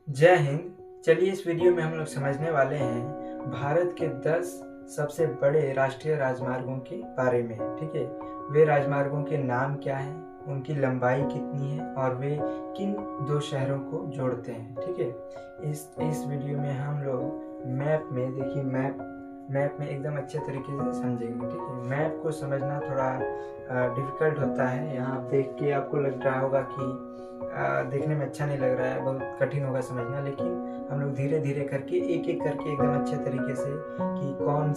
जय हिंद। चलिए इस वीडियो में हम लोग समझने वाले हैं भारत के 10 सबसे बड़े राष्ट्रीय राजमार्गों के बारे में। ठीक है, वे राजमार्गों के नाम क्या हैं, उनकी लंबाई कितनी है और वे किन दो शहरों को जोड़ते हैं। ठीक है, इस वीडियो में हम लोग मैप में देखिए मैप में एकदम अच्छे तरीके से समझेंगे। ठीक है, मैप को समझना थोड़ा डिफिकल्ट होता है। यहाँ देख के आपको लग रहा होगा कि देखने में अच्छा नहीं लग रहा है, बहुत कठिन होगा समझना, लेकिन हम लोग धीरे धीरे करके एक एक करके एकदम अच्छे तरीके से कि कौन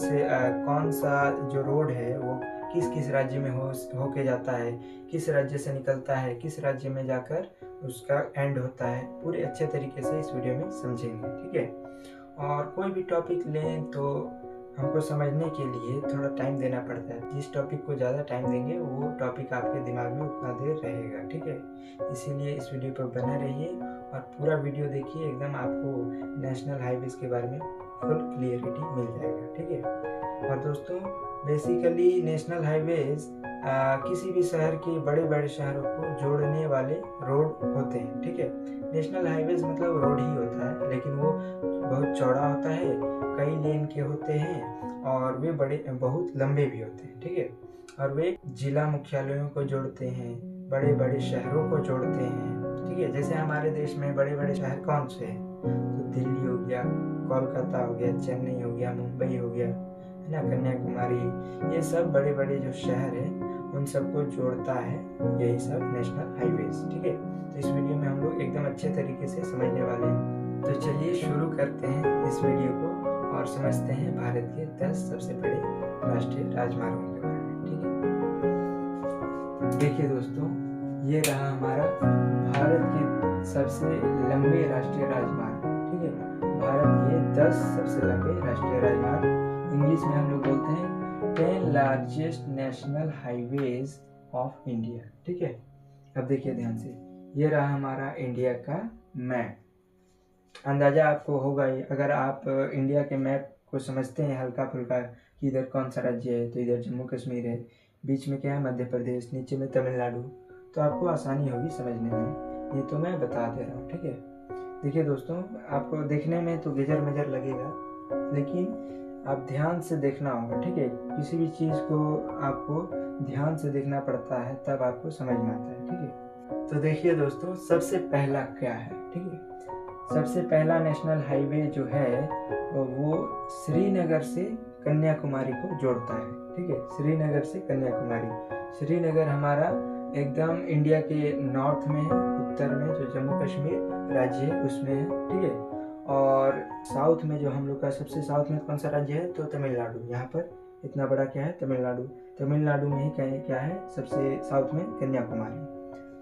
सा जो रोड है वो किस किस राज्य में होके जाता है, किस राज्य से निकलता है, किस राज्य में जाकर उसका एंड होता है, पूरे अच्छे तरीके से इस वीडियो में समझेंगे। ठीक है, और कोई भी टॉपिक लें तो हमको समझने के लिए थोड़ा टाइम देना पड़ता है। जिस टॉपिक को ज़्यादा टाइम देंगे वो टॉपिक आपके दिमाग में उतना देर रहेगा। ठीक है, इसीलिए इस वीडियो पर बने रहिए और पूरा वीडियो देखिए, एकदम आपको नेशनल हाईवेज के बारे में फुल क्लियरिटी मिल जाएगा। ठीक है, और दोस्तों बेसिकली नेशनल हाईवेज किसी भी शहर के बड़े बड़े शहरों को जोड़ने वाले रोड होते हैं। ठीक है, नेशनल हाईवेज मतलब रोड ही होता है, लेकिन वो बहुत चौड़ा होता है, कई लेन के होते हैं और वे बहुत लंबे भी होते हैं। ठीक है, और वे जिला मुख्यालयों को जोड़ते हैं, बड़े बड़े शहरों को जोड़ते हैं। ठीक है, जैसे हमारे देश में बड़े बड़े शहर कौन से हैं, तो दिल्ली हो गया, कोलकाता हो गया, चेन्नई हो गया, मुंबई हो गया, है ना, कन्याकुमारी, ये सब बड़े बड़े जो शहर हैं उन सबको जोड़ता है यही सब नेशनल हाईवेज। ठीक है, तो इस वीडियो में हम लोग एकदम अच्छे तरीके से समझने वाले हैं। तो चलिए शुरू करते हैं इस वीडियो को और समझते हैं भारत के 10 सबसे बड़े राष्ट्रीय राजमार्गों के बारे में। ठीक है, देखिए दोस्तों, ये रहा हमारा भारत के सबसे लंबे राष्ट्रीय राजमार्ग। ठीक है, भारत के 10 सबसे लंबे राष्ट्रीय राजमार्ग, इंग्लिश में हम लोग बोलते हैं 10 largest national highways of India. ठीक है, अब देखिए ध्यान से, ये रहा हमारा इंडिया का मैप। अंदाजा आपको होगा ही, अगर आप इंडिया के मैप को समझते हैं हल्का फुल्का कि इधर कौन सा राज्य है, तो इधर जम्मू कश्मीर है, बीच में क्या है मध्य प्रदेश, नीचे में तमिलनाडु, तो आपको आसानी होगी समझने में। ये तो मैं बता दे रहा हूँ। ठीक है, देखिए दोस्तों, आपको देखने में तो गेजर मेजर लगेगा, लेकिन आप ध्यान से देखना होगा। ठीक है, किसी भी चीज़ को आपको ध्यान से देखना पड़ता है, तब आपको समझ में आता है। ठीक है, तो देखिए दोस्तों, सबसे पहला क्या है। ठीक है, सबसे पहला नेशनल हाईवे जो है वो श्रीनगर से कन्याकुमारी को जोड़ता है। ठीक है, श्रीनगर से कन्याकुमारी। श्रीनगर हमारा एकदम इंडिया के नॉर्थ में है, उत्तर में जो जम्मू कश्मीर राज्य है उसमें है। ठीक है, और साउथ में जो हम लोग का सबसे साउथ में कौन सा राज्य है, तो तमिलनाडु। यहाँ पर इतना बड़ा क्या है, तमिलनाडु। तमिलनाडु में ही क्या है सबसे साउथ में, कन्याकुमारी।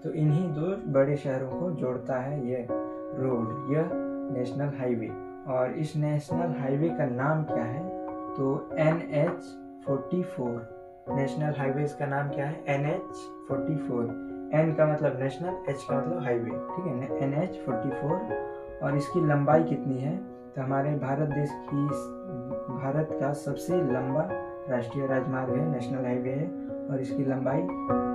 तो इन्हीं दो बड़े शहरों को जोड़ता है यह रोड, यह नेशनल हाईवे। और इस नेशनल हाईवे का नाम क्या है, तो NH44। नेशनल हाईवे का नाम क्या है, NH44। N का मतलब नेशनल, H का मतलब हाईवे। ठीक है, NH44। और इसकी लंबाई कितनी है, तो हमारे भारत का सबसे लंबा राष्ट्रीय राजमार्ग है, नेशनल हाईवे है, और इसकी लंबाई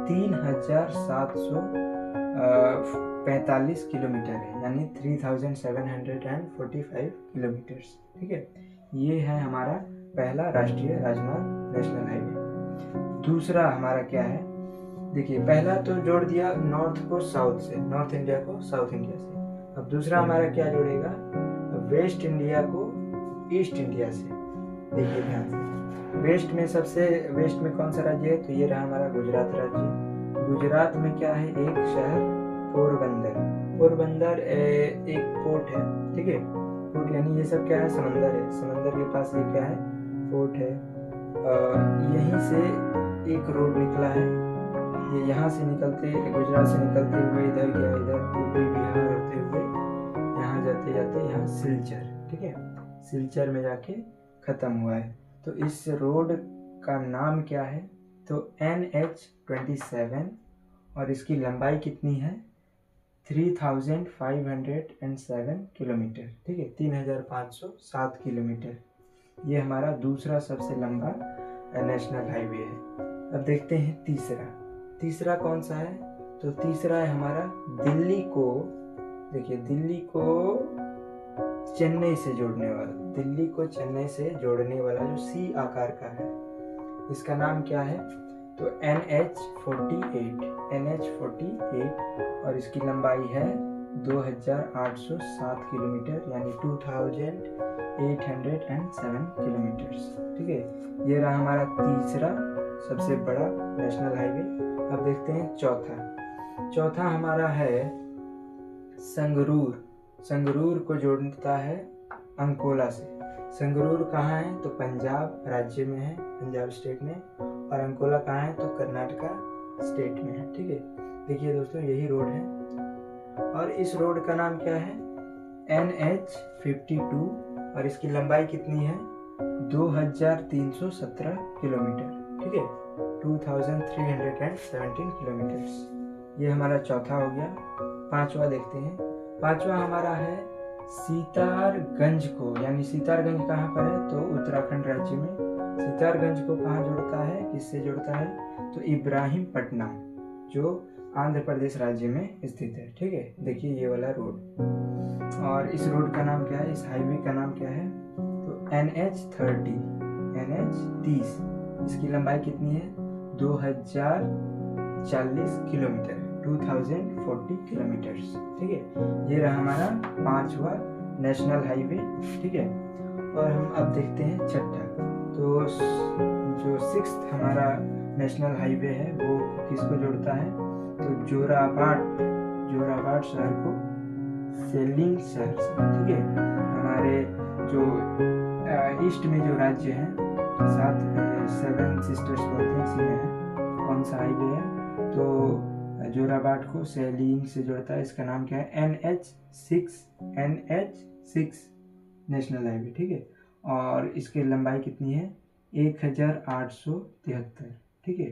3745 किलोमीटर है, यानी 3745 किलोमीटर्स। ठीक है, ये है हमारा पहला राष्ट्रीय राजमार्ग, नेशनल हाईवे। दूसरा हमारा क्या है, देखिए पहला तो जोड़ दिया नॉर्थ को साउथ से, नॉर्थ इंडिया को साउथ इंडिया से। अब दूसरा हमारा क्या जोड़ेगा, वेस्ट इंडिया को ईस्ट इंडिया से। देखिए ध्यान से, वेस्ट में कौन सा राज्य है, तो ये रहा हमारा गुजरात राज्य। गुजरात में क्या है, एक शहर पोरबंदर एक पोर्ट है। ठीक है, पोर्ट यानी ये सब क्या है, समंदर है, समंदर के पास ये क्या है, पोर्ट है। यहीं से एक रोड निकला है, ये यहाँ से निकलते, गुजरात से निकलते हुए इधर गया, इधर यूपी बिहार होते हुए यहाँ जाते जाते यहाँ सिलचर। ठीक है, सिलचर में जाके खत्म हुआ है। तो इस रोड का नाम क्या है, तो NH27। और इसकी लंबाई कितनी है, 3507 किलोमीटर। ठीक है, 3507 किलोमीटर। ये हमारा दूसरा सबसे लंबा नेशनल हाईवे है। अब देखते हैं तीसरा कौन सा है, तो तीसरा है हमारा दिल्ली को चेन्नई से जोड़ने वाला, दिल्ली को चेन्नई से जोड़ने वाला जो सी आकार का है, इसका नाम क्या है? तो NH48 और इसकी लंबाई है 2807 किलोमीटर यानी 2807 किलोमीटर्स। ठीक है, ये रहा हमारा तीसरा सबसे बड़ा नेशनल हाईवे। अब देखते हैं चौथा हमारा है संगरूर को जोड़ता है अंकोला से। संगरूर कहाँ है? तो पंजाब राज्य में है, पंजाब स्टेट में, और अंकोला कहाँ है? तो कर्नाटका स्टेट में है। ठीक है, देखिए दोस्तों यही रोड है और इस रोड का नाम क्या है? NH52 और इसकी लंबाई कितनी है? 2317 किलोमीटर। ठीक है, 2317 किलोमीटर्स। ये हमारा चौथा हो गया। पांचवा देखते हैं। पांचवा हमारा है सीतारगंज को, यानी सीतारगंज कहाँ पर है? तो उत्तराखंड राज्य में। सीतारगंज को कहाँ जोड़ता है, किससे जोड़ता है? तो इब्राहिमपट्टनम, जो आंध्र प्रदेश राज्य में स्थित है। ठीक है, देखिए ये वाला रोड। और इस रोड का नाम क्या है, इस हाईवे का नाम क्या है? तो NH30। इसकी लंबाई कितनी है? 2040 किलोमीटर, 2040 किलोमीटर्स। ठीक है, ये रहा हमारा पांचवा नेशनल हाईवे। ठीक है, और हम अब देखते हैं छठा। तो जो सिक्स्थ हमारा नेशनल हाईवे है वो किसको जोड़ता है? तो जोराबाट शहर को सेलिंग शहर से। ठीक है, हमारे जो ईस्ट में जो राज्य हैं, 7 सिस्टर्स बोलते हैं, इसी में है। कौन सा हाईवे है? तो जोराबाट को सेलिंग से जोड़ता है। इसका नाम क्या है? NH6 national highway. ठीक है, और इसकी लंबाई कितनी है? 1873। ठीक है,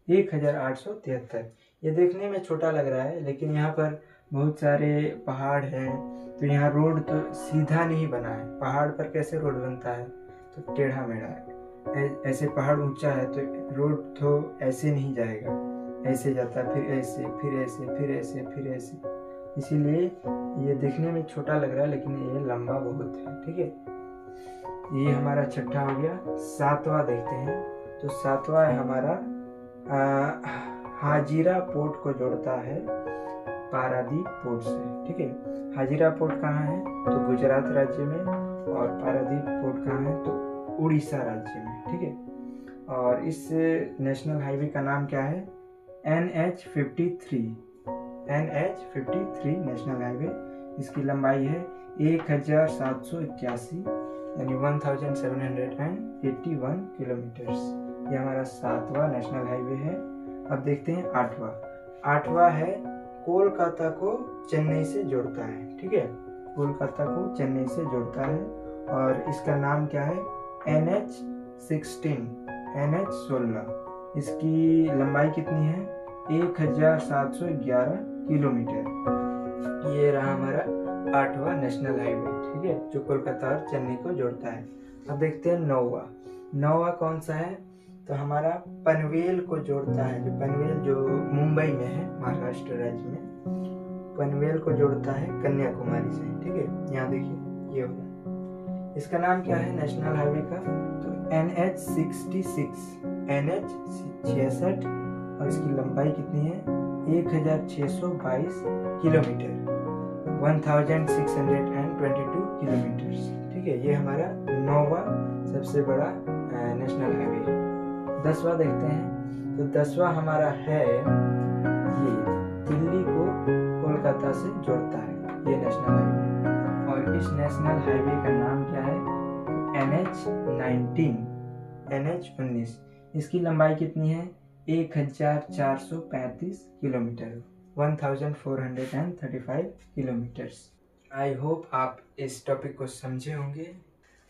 1873। ये देखने में छोटा लग रहा है, लेकिन यहाँ पर बहुत सारे पहाड़ हैं, तो यहाँ रोड तो सीधा नहीं बना है। पहाड़ पर कैसे रोड बनता है? तो टेढ़ा मेढ़ा है। ऐसे पहाड़ ऊंचा है तो रोड तो ऐसे नहीं जाएगा, ऐसे जाता है, फिर ऐसे, फिर ऐसे, फिर ऐसे, फिर ऐसे। इसीलिए ये देखने में छोटा लग रहा है, लेकिन ये लंबा बहुत है। ठीक है, ये हमारा छठा हो गया। सातवां देखते हैं। तो सातवां है हमारा हाजीरा पोर्ट को जोड़ता है पारादीप पोर्ट से। ठीक है, हाजीरा पोर्ट कहाँ है? तो गुजरात राज्य में, और पारादीप पोर्ट कहाँ है? तो उड़ीसा राज्य में। ठीक है, और इस नेशनल हाईवे का नाम क्या है? NH53 national highway. इसकी लंबाई है 1781 यानी 1781 किलोमीटर्स। ये हमारा सातवां नेशनल हाईवे है। अब देखते हैं आठवां है कोलकाता को चेन्नई से जोड़ता है। ठीक है, कोलकाता को चेन्नई से जोड़ता है और इसका नाम क्या है? NH16। इसकी लंबाई कितनी है? 1711 किलोमीटर। ये रहा हमारा आठवां नेशनल हाईवे। ठीक है, जो कोलकाता और चेन्नई को जोड़ता है। अब देखते हैं नौवा कौन सा है? तो हमारा पनवेल को जोड़ता है। जो पनवेल जो मुंबई में है, महाराष्ट्र राज्य में, पनवेल को जोड़ता है कन्याकुमारी से। ठीक है, यहाँ देखिए ये होगा। इसका नाम क्या है नेशनल हाईवे का? तो NH66 और इसकी लंबाई कितनी है? 1622 किलोमीटर, 1622 किलोमीटर्स। ठीक है, ये हमारा नौवा सबसे बड़ा नेशनल हाईवे है। 10वां देखते हैं। तो 10वां हमारा है ये दिल्ली को कोलकाता से जोड़ता है, ये नेशनल हाईवे। और इस नेशनल हाईवे का नाम क्या है? NH19। इसकी लंबाई कितनी है? 1435 किलोमीटर, 1435 किलोमीटर्स। आई होप आप इस टॉपिक को समझे होंगे।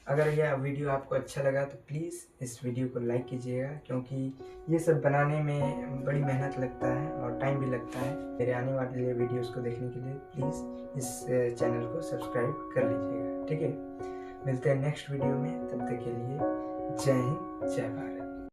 अगर यह वीडियो आपको अच्छा लगा तो प्लीज़ इस वीडियो को लाइक कीजिएगा, क्योंकि ये सब बनाने में बड़ी मेहनत लगता है और टाइम भी लगता है। मेरे आने वाले वीडियोस को देखने के लिए प्लीज़ इस चैनल को सब्सक्राइब कर लीजिएगा। ठीक है, मिलते हैं नेक्स्ट वीडियो में। तब तक के लिए जय हिंद, जय भारत।